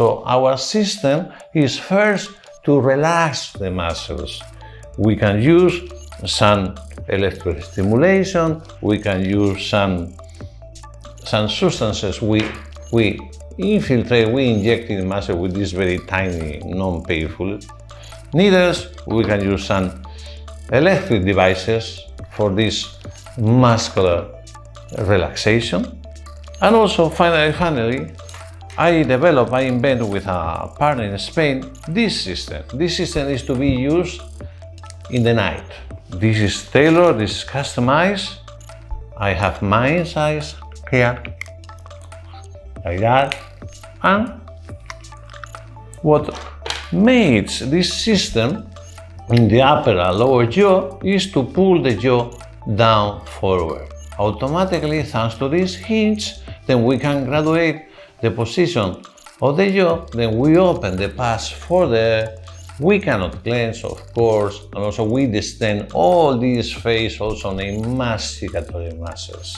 So our system is first to relax the muscles. We can use some electrostimulation, we can use some substances we infiltrate, we inject in the muscle with this very tiny, non-painful needles. We can use some electric devices for this muscular relaxation. And also finally, I invent with a partner in Spain this system. This system is to be used in the night. This is tailored, this is customized. I have my size here, like that. And what makes this system in the upper and lower jaw is to pull the jaw down forward. Automatically, thanks to this hinge, then we can graduate the position of the jaw, then we open the pus for the air. We cannot clench, of course, and also we distend all these face, also named masticatory muscles.